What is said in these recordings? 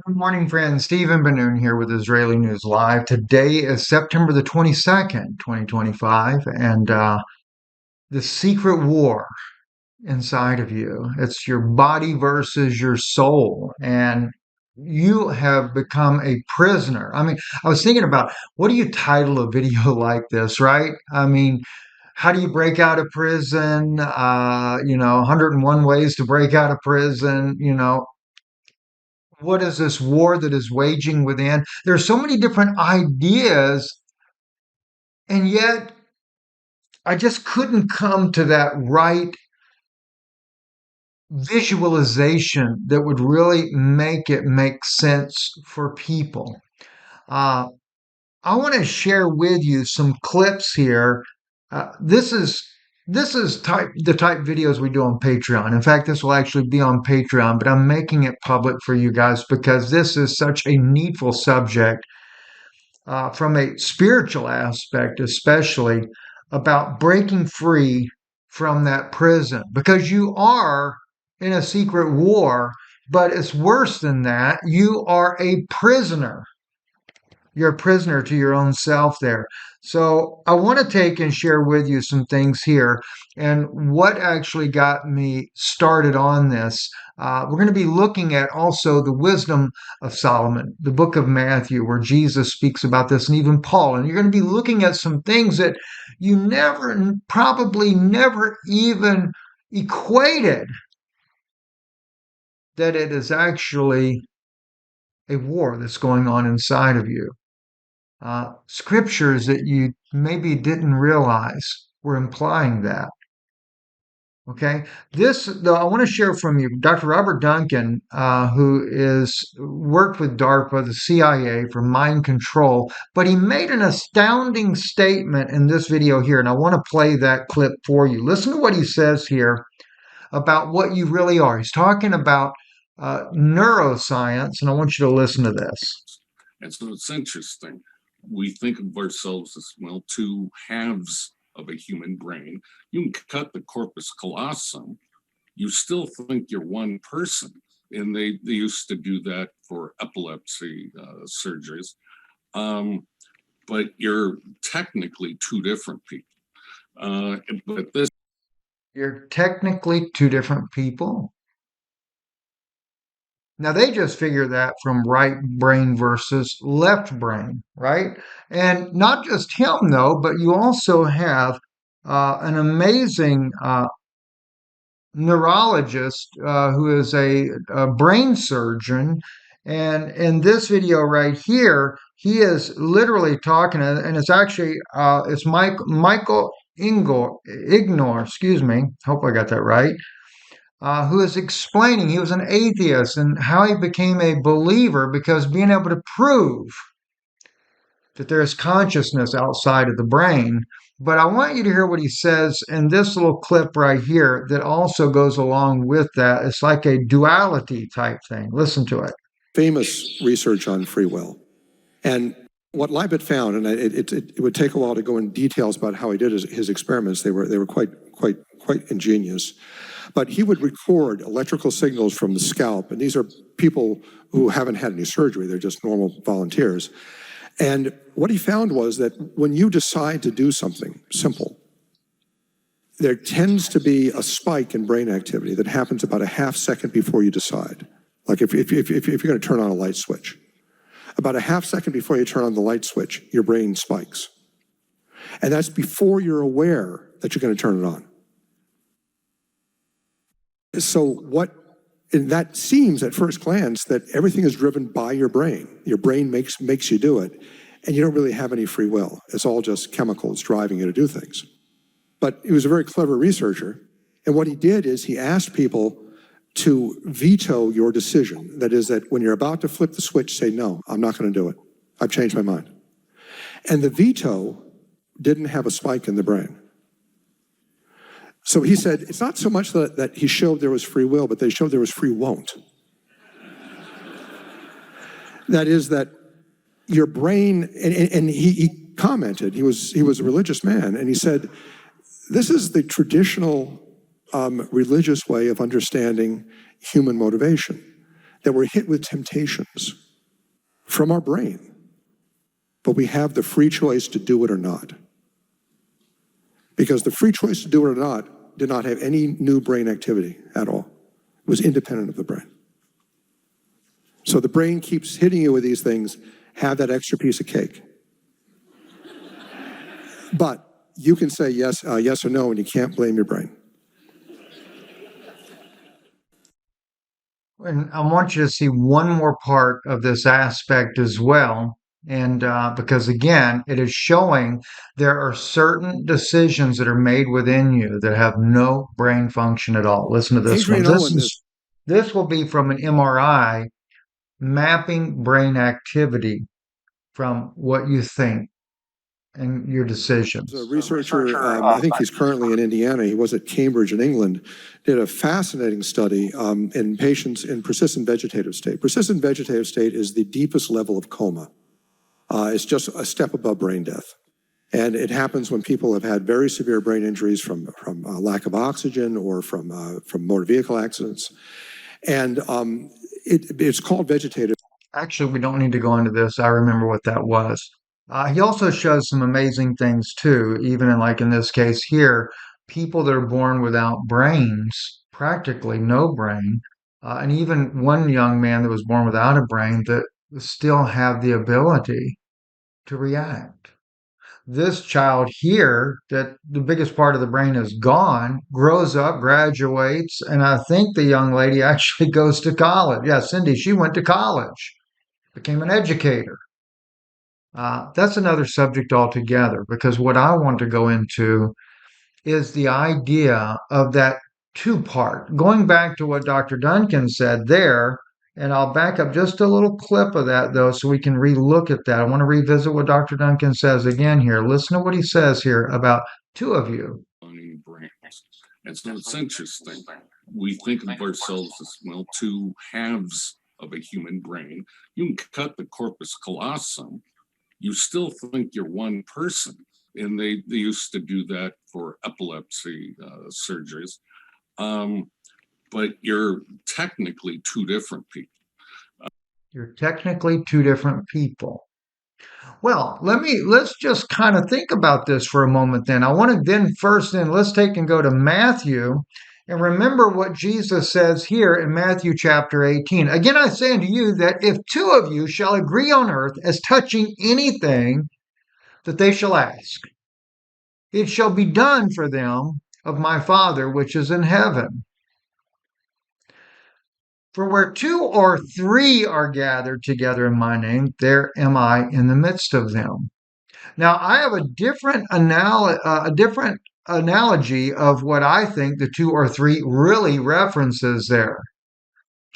Good morning, friends. Stephen Benoon here with Israeli News Live. Today is September the 22nd, 2025, and the secret war inside of you. It's your body versus your soul, and you have become a prisoner. I mean, I was thinking about what do you title a video like this, right? I mean, how do you break out of prison? 101 ways to break out of prison, what is this war that is waging within? There's so many different ideas, and yet I just couldn't come to that right visualization that would really make it make sense for people. Uh, I want to share with you some clips here. This is the type videos we do on Patreon. In fact, this will actually be on Patreon, but I'm making it public for you guys because this is such a needful subject from a spiritual aspect, especially about breaking free from that prison because you are in a secret war, but it's worse than that. You are a prisoner. You're a prisoner to your own self there. So I want to take and share with you some things here and what actually got me started on this. We're going to be looking at also the wisdom of Solomon, the book of Matthew, where Jesus speaks about this, and even Paul. And you're going to be looking at some things that you probably never even equated that it is actually a war that's going on inside of you. Scriptures that you maybe didn't realize were implying that. Okay, this though I want to share from you, Dr. Robert Duncan, who is worked with DARPA, the CIA, for mind control, but he made an astounding statement in this video here, and I want to play that clip for you. Listen to what he says here about what you really are. He's talking about neuroscience, and I want you to listen to this. And so it's interesting. We think of ourselves as, well, two halves of a human brain. You can cut the corpus callosum, you still think you're one person. And they used to do that for epilepsy surgeries. But you're technically two different people. But this. You're technically two different people. Now they just figure that from right brain versus left brain, right? And not just him though, but you also have an amazing neurologist who is a brain surgeon. And in this video right here, he is literally talking, and it's actually it's Michael Ignore, excuse me. Hope I got that right. Who is explaining he was an atheist and how he became a believer because being able to prove that there is consciousness outside of the brain. But I want you to hear what he says in this little clip right here that also goes along with that. It's like a duality type thing. Listen to it. Famous research on free will. And what Leibniz found, and it would take a while to go in details about how he did his experiments. They were quite ingenious. But he would record electrical signals from the scalp, and these are people who haven't had any surgery. They're just normal volunteers. And what he found was that when you decide to do something simple, there tends to be a spike in brain activity that happens about a half second before you decide. Like if you're going to turn on a light switch. About a half second before you turn on the light switch, your brain spikes. And that's before you're aware that you're going to turn it on. So and that seems at first glance that everything is driven by your brain. Your brain makes you do it, and you don't really have any free will. It's all just chemicals driving you to do things. But he was a very clever researcher, and what he did is he asked people to veto your decision. That is, that when you're about to flip the switch, say, no, I'm not going to do it. I've changed my mind. And the veto didn't have a spike in the brain. So he said, it's not so much that he showed there was free will, but they showed there was free won't. That is that your brain, and he commented, he was a religious man, and he said, this is the traditional religious way of understanding human motivation. that we're hit with temptations from our brain, but we have the free choice to do it or not. Because the free choice to do it or not did not have any new brain activity at all. It was independent of the brain. So the brain keeps hitting you with these things, have that extra piece of cake. But you can say yes or no, and you can't blame your brain. And I want you to see one more part of this aspect as well. And because again, it is showing there are certain decisions that are made within you that have no brain function at all. Listen to this Adrian one. Owen, This will be from an MRI mapping brain activity from what you think and your decisions. a researcher, I think he's currently in Indiana. He was at Cambridge in England, did a fascinating study in patients in persistent vegetative state. Persistent vegetative state is the deepest level of coma. It's just a step above brain death. And it happens when people have had very severe brain injuries from lack of oxygen or from motor vehicle accidents. And it's called vegetative. Actually, we don't need to go into this. I remember what that was. He also shows some amazing things too, even in this case here, people that are born without brains, practically no brain, and even one young man that was born without a brain that still have the ability to react. This child here, that the biggest part of the brain is gone, grows up, graduates, and I think the young lady actually goes to college. Yeah, Cindy, she went to college, became an educator. That's another subject altogether because what I want to go into is the idea of that two part. Going back to what Dr. Duncan said there, and I'll back up just a little clip of that though so we can relook at that. I want to revisit what Dr. Duncan says again here. Listen to what he says here about two of you. Brains. And so it's interesting. We think of ourselves as, two halves of a human brain. You can cut the corpus callosum, you still think you're one person. And they used to do that for epilepsy surgeries. But you're technically two different people. You're technically two different people. Well, let's just kind of think about this for a moment then. I want to let's take and go to Matthew and remember what Jesus says here in Matthew chapter 18. Again, I say unto you that if two of you shall agree on earth as touching anything that they shall ask, it shall be done for them of my Father which is in heaven. For where two or three are gathered together in my name, there am I in the midst of them. Now, I have a different analogy of what I think the two or three really references there.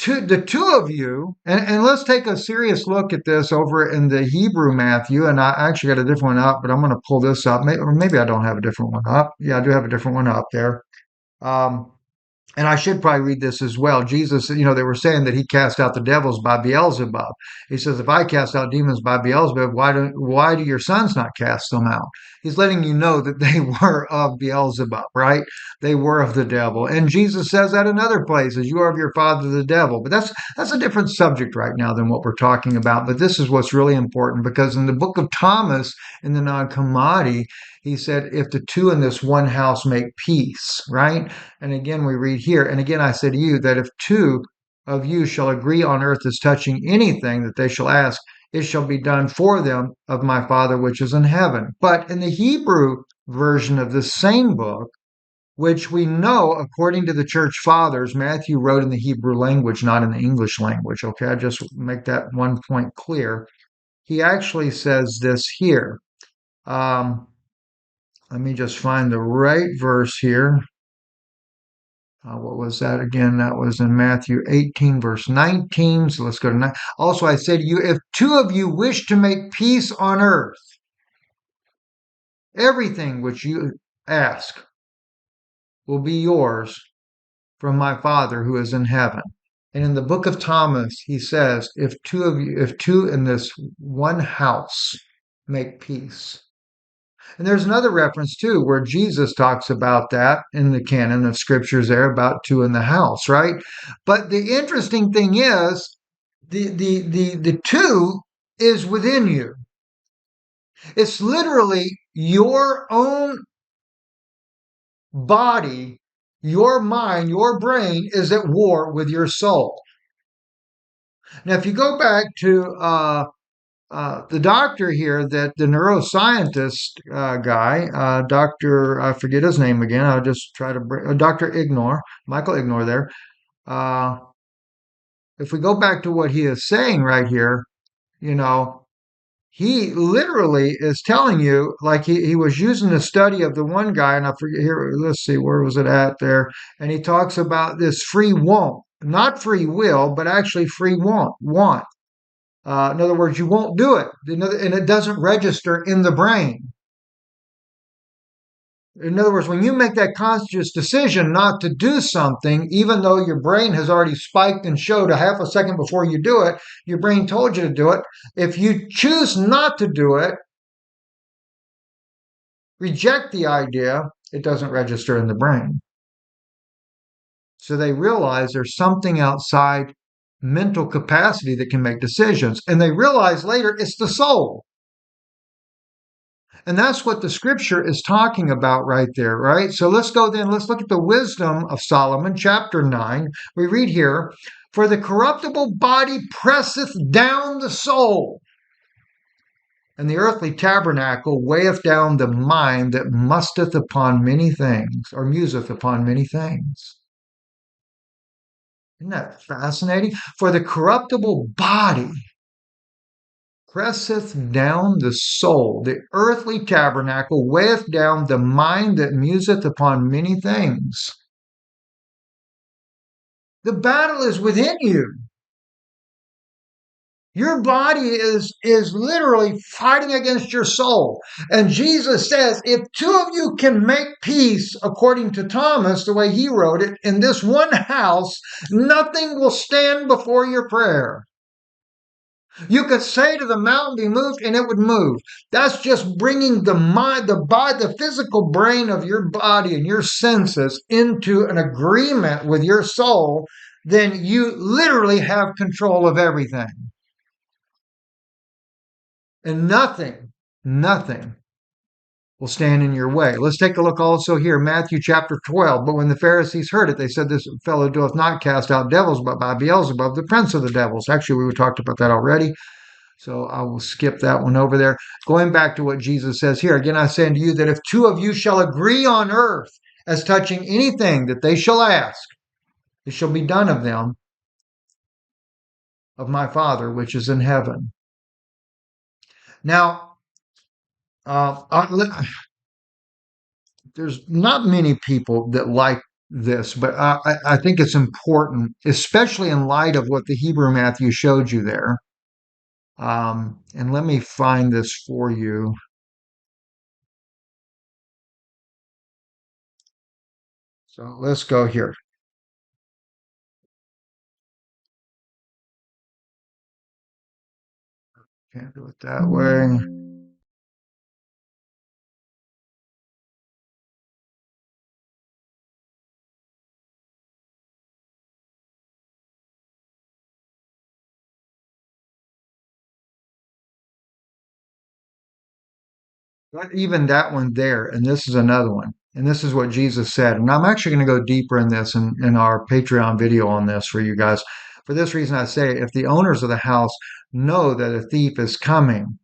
The two of you, and let's take a serious look at this over in the Hebrew Matthew, and I actually got a different one up, but I'm going to pull this up. Or maybe I don't have a different one up. Yeah, I do have a different one up there. And I should probably read this as well. Jesus, they were saying that he cast out the devils by Beelzebub. He says, if I cast out demons by Beelzebub, why do your sons not cast them out? He's letting you know that they were of Beelzebub, right? They were of the devil. And Jesus says that in other places, you are of your father the devil. But that's a different subject right now than what we're talking about. But this is what's really important because in the book of Thomas, in the Nag Hammadi, he said, if the two in this one house make peace, right? And again, we read here, and again, I say to you that if two of you shall agree on earth as touching anything that they shall ask, it shall be done for them of my Father which is in heaven. But in the Hebrew version of the same book, which we know, according to the church fathers, Matthew wrote in the Hebrew language, not in the English language. Okay, I just make that one point clear. He actually says this here. Let me just find the right verse here. What was that again? That was in Matthew 18, verse 19. So let's go to 9. Also, I say to you, if two of you wish to make peace on earth, everything which you ask will be yours from my Father who is in heaven. And in the book of Thomas, he says, if two in this one house make peace. And there's another reference too, where Jesus talks about that in the canon of scriptures there about two in the house, right? But the interesting thing is, the two is within you. It's literally your own body, your mind, your brain is at war with your soul. Now, if you go back to the doctor here, that the neuroscientist guy, Doctor, I forget his name again. I'll just try to bring Doctor Ignore, Michael Ignore there. Uh, if we go back to what he is saying right here, you know, he literally is telling you, like he was using the study of the one guy, and I forget here, let's see, where was it at there? And he talks about this free want, not free will, but actually free want. In other words, you won't do it, and it doesn't register in the brain. In other words, when you make that conscious decision not to do something, even though your brain has already spiked and showed a half a second before you do it, your brain told you to do it. If you choose not to do it, reject the idea, it doesn't register in the brain. So they realize there's something outside mental capacity that can make decisions. And they realize later it's the soul. And that's what the scripture is talking about right there, right? So let's go then, let's look at the wisdom of Solomon, chapter 9. We read here, for the corruptible body presseth down the soul, and the earthly tabernacle weigheth down the mind that musteth upon many things, or museth upon many things. Isn't that fascinating? For the corruptible body presseth down the soul, the earthly tabernacle weigheth down the mind that museth upon many things. The battle is within you. Your body is literally fighting against your soul. And Jesus says, if two of you can make peace, according to Thomas, the way he wrote it, in this one house, nothing will stand before your prayer. You could say to the mountain, be moved, and it would move. That's just bringing the mind, the body, the physical brain of your body and your senses into an agreement with your soul. Then you literally have control of everything. And nothing will stand in your way. Let's take a look also here, Matthew chapter 12. But when the Pharisees heard it, they said, this fellow doeth not cast out devils, but by Beelzebub, the prince of the devils. Actually, we talked about that already. So I will skip that one over there. Going back to what Jesus says here, again, I say unto you that if two of you shall agree on earth as touching anything that they shall ask, it shall be done of them of my Father which is in heaven. Now, there's not many people that like this, but I think it's important, especially in light of what the Hebrew Matthew showed you there. And let me find this for you. So let's go here. Can't do it that way. But even that one there, and this is another one, and this is what Jesus said. And I'm actually going to go deeper in this in our Patreon video on this for you guys. For this reason, I say if the owners of the house know that a thief is coming,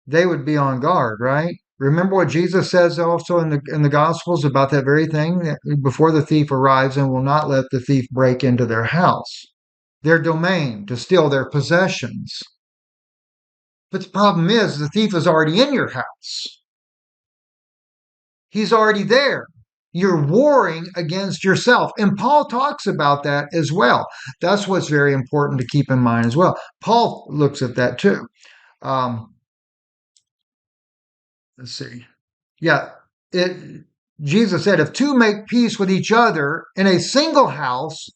they would be on guard, right? Remember what Jesus says also in the Gospels about that very thing, before the thief arrives, and will not let the thief break into their house, their domain, to steal their possessions. But the problem is the thief is already in your house. He's already there. You're warring against yourself. And Paul talks about that as well. That's what's very important to keep in mind as well. Paul looks at that too. Let's see. Yeah, Jesus said, if two make peace with each other in a single house,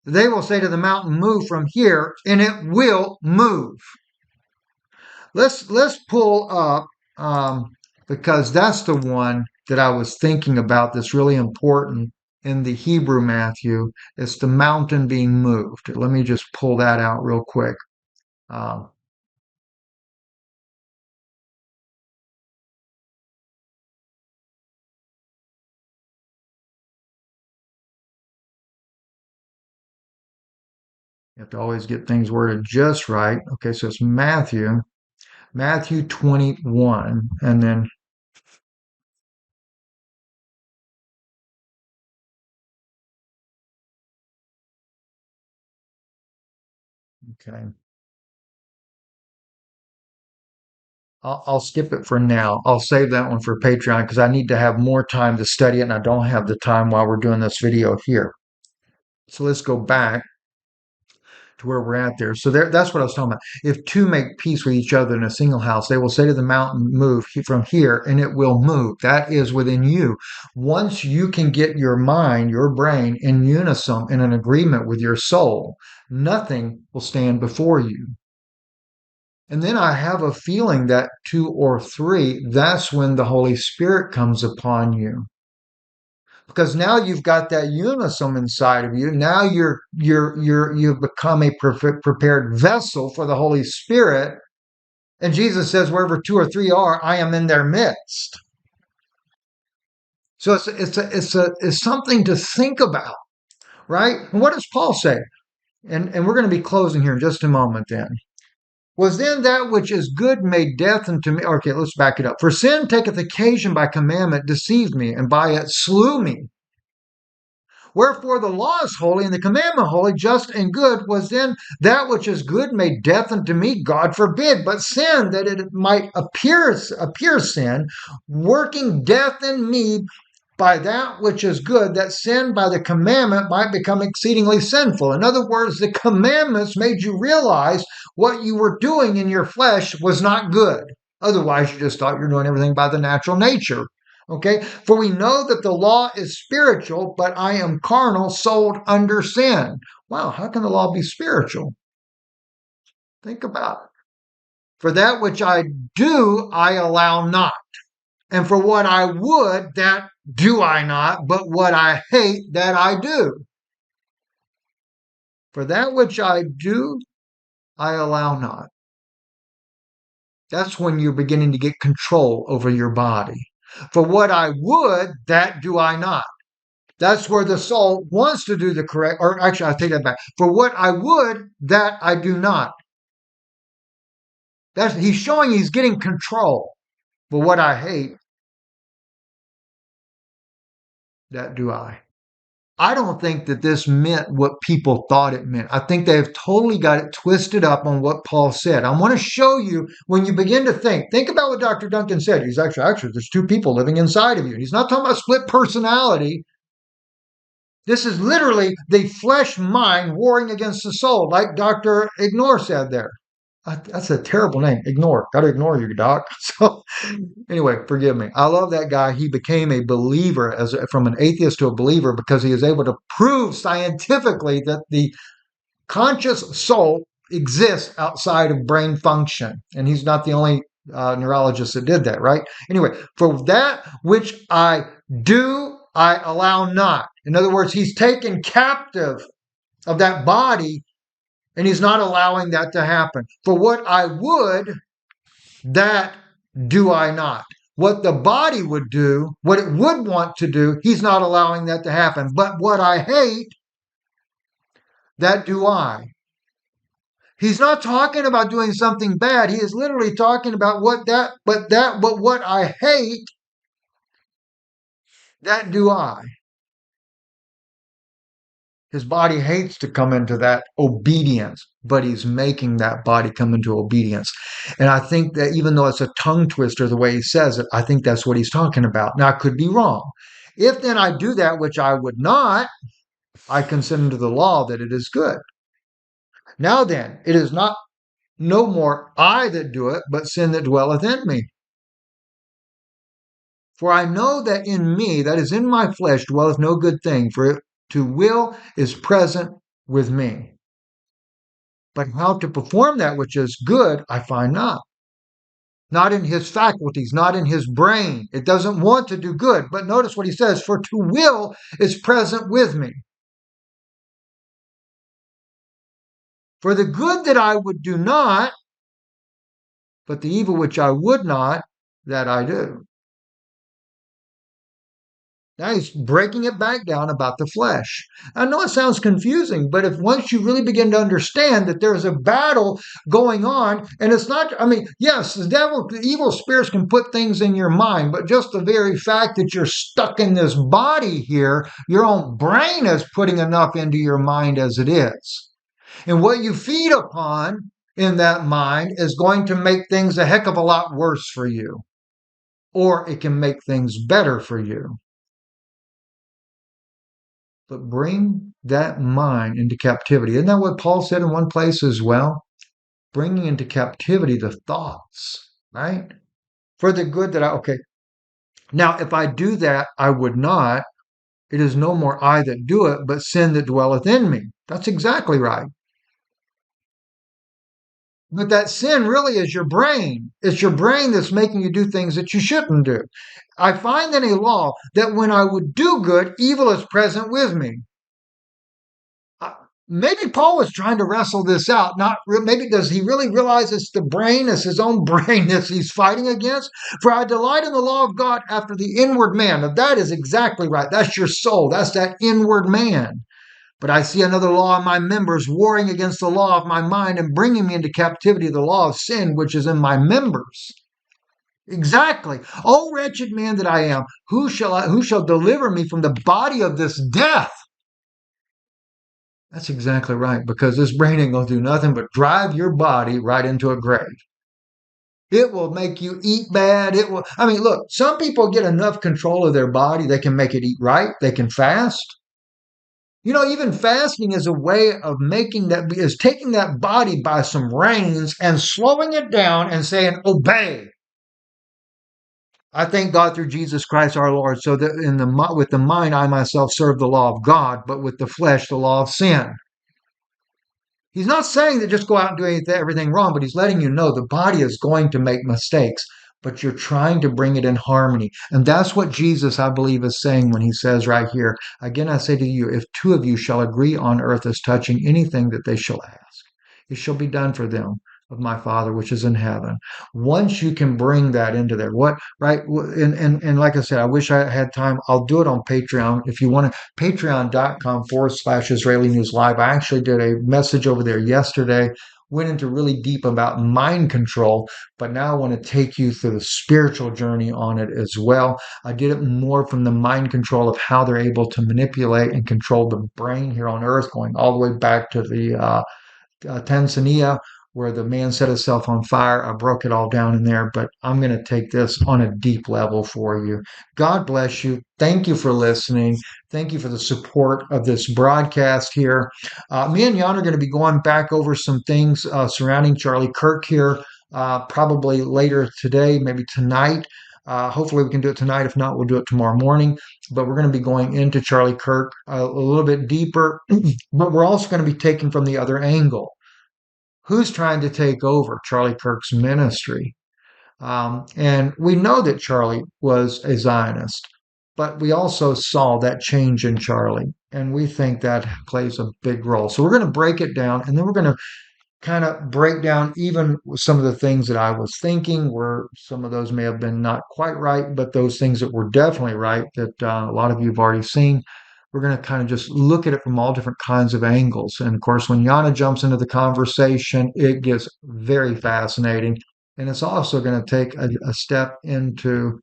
they will say to the mountain, move from here, and it will move. Let's pull up, because that's the one that I was thinking about that's really important. in the Hebrew Matthew. It's the mountain being moved. Let me just pull that out real quick. Um, you have to always get things worded just right. Okay, so it's Matthew 21, and then okay. I'll skip it for now. I'll save that one for Patreon because I need to have more time to study it, and I don't have the time while we're doing this video here. So let's go back to where we're at there. So that's what I was talking about. If two make peace with each other in a single house, they will say to the mountain, move from here, and it will move. That is within you. Once you can get your mind, your brain in unison, in an agreement with your soul, nothing will stand before you. And then I have a feeling that two or three, that's when the Holy Spirit comes upon you. Because now you've got that unison inside of you. Now you've become a prepared vessel for the Holy Spirit. And Jesus says, wherever two or three are, I am in their midst. So it's something to think about, right? And what does Paul say? And we're going to be closing here in just a moment then. Was then that which is good made death unto me? Okay, let's back it up. For sin taketh occasion by commandment, deceived me, and by it slew me. Wherefore the law is holy, and the commandment holy, just and good. Was then that which is good made death unto me? God forbid. But sin, that it might appear sin, working death in me by that which is good, that sin by the commandment might become exceedingly sinful. In other words, the commandments made you realize what you were doing in your flesh was not good. Otherwise, you just thought you're doing everything by the natural nature. Okay? For we know that the law is spiritual, but I am carnal, sold under sin. Wow, how can the law be spiritual? Think about it. For that which I do, I allow not. And for what I would, that do I not, but what I hate, that I do. For that which I do, I allow not. That's when you're beginning to get control over your body. For what I would, that do I not. That's where the soul wants to do the correct, or actually, I'll take that back. For what I would, that I do not. He's showing he's getting control. But what I hate, that do I. I don't think that this meant what people thought it meant. I think they've totally got it twisted up on what Paul said. I want to show you when you begin to think about what Dr. Duncan said. He's actually, there's two people living inside of you. He's not talking about split personality. This is literally the flesh mind warring against the soul, like Dr. Ignore said there. That's a terrible name. Ignore. Got to ignore you, doc. So anyway, forgive me. I love that guy. He became a believer from an atheist to a believer because he is able to prove scientifically that the conscious soul exists outside of brain function. And he's not the only neurologist that did that, right? Anyway, for that which I do, I allow not. In other words, he's taken captive of that body and he's not allowing that to happen. For what I would, that do I not. What the body would do, what it would want to do, he's not allowing that to happen. But what I hate, that do I. He's not talking about doing something bad. He is literally talking about what I hate, that do I. His body hates to come into that obedience, but he's making that body come into obedience. And I think that even though it's a tongue twister, the way he says it, I think that's what he's talking about. Now, I could be wrong. If then I do that which I would not, I consent unto the law that it is good. Now then, it is not no more I that do it, but sin that dwelleth in me. For I know that in me, that is in my flesh, dwelleth no good thing, for to will is present with me. But how to perform that which is good, I find not. not in his faculties, not in his brain. It doesn't want to do good. But notice what he says, for to will is present with me. For the good that I would do not, but the evil which I would not, that I do. Now he's breaking it back down about the flesh. I know it sounds confusing, but if once you really begin to understand that there's a battle going on, and it's not, I mean, yes, the evil spirits can put things in your mind, but just the very fact that you're stuck in this body here, your own brain is putting enough into your mind as it is. And what you feed upon in that mind is going to make things a heck of a lot worse for you, or it can make things better for you. But bring that mind into captivity. Isn't that what Paul said in one place as well? Bringing into captivity the thoughts, right? For the good that okay. Now, if I do that, I would not. It is no more I that do it, but sin that dwelleth in me. That's exactly right. But that sin really is your brain. It's your brain that's making you do things that you shouldn't do. I find in a law that when I would do good, evil is present with me. Maybe Paul was trying to wrestle this out. Not maybe does he really realize it's the brain, it's his own brain that he's fighting against? For I delight in the law of God after the inward man. Now that is exactly right. That's your soul. That's that inward man. But I see another law in my members, warring against the law of my mind and bringing me into captivity the law of sin, which is in my members. Exactly. Oh, wretched man that I am, who shall deliver me from the body of this death? That's exactly right, because this brain ain't going to do nothing but drive your body right into a grave. It will make you eat bad. It will, I mean, look, some people get enough control of their body, they can make it eat right, they can fast. You know, even fasting is a way of is taking that body by some reins and slowing it down and saying, obey. I thank God through Jesus Christ our Lord, so that with the mind I myself serve the law of God, but with the flesh the law of sin. He's not saying that just go out and do everything wrong, but he's letting you know the body is going to make mistakes, but you're trying to bring it in harmony. And that's what Jesus, I believe, is saying when he says right here, again, I say to you, if two of you shall agree on earth as touching anything that they shall ask, it shall be done for them of my Father which is in heaven. Once you can bring that into there, what right? And like I said, I wish I had time. I'll do it on Patreon if you want to. Patreon.com/Israeli News Live. I actually did a message over there yesterday. Went into really deep about mind control, but now I want to take you through the spiritual journey on it as well. I did it more from the mind control of how they're able to manipulate and control the brain here on Earth, going all the way back to the Tanzania, where the man set himself on fire. I broke it all down in there, but I'm going to take this on a deep level for you. God bless you. Thank you for listening. Thank you for the support of this broadcast here. Me and Jan are going to be going back over some things surrounding Charlie Kirk here, probably later today, maybe tonight. Hopefully we can do it tonight. If not, we'll do it tomorrow morning. But we're going to be going into Charlie Kirk a little bit deeper, but we're also going to be taking from the other angle. Who's trying to take over Charlie Kirk's ministry? And we know that Charlie was a Zionist, but we also saw that change in Charlie, and we think that plays a big role. So we're going to break it down, and then we're going to kind of break down even some of the things that I was thinking, where some of those may have been not quite right, but those things that were definitely right that a lot of you have already seen. We're going to kind of just look at it from all different kinds of angles. And of course, when Yana jumps into the conversation, it gets very fascinating. And it's also going to take a step into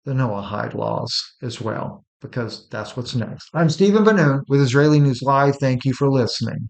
the Noahide laws as well, because that's what's next. I'm Stephen Banoon with Israeli News Live. Thank you for listening.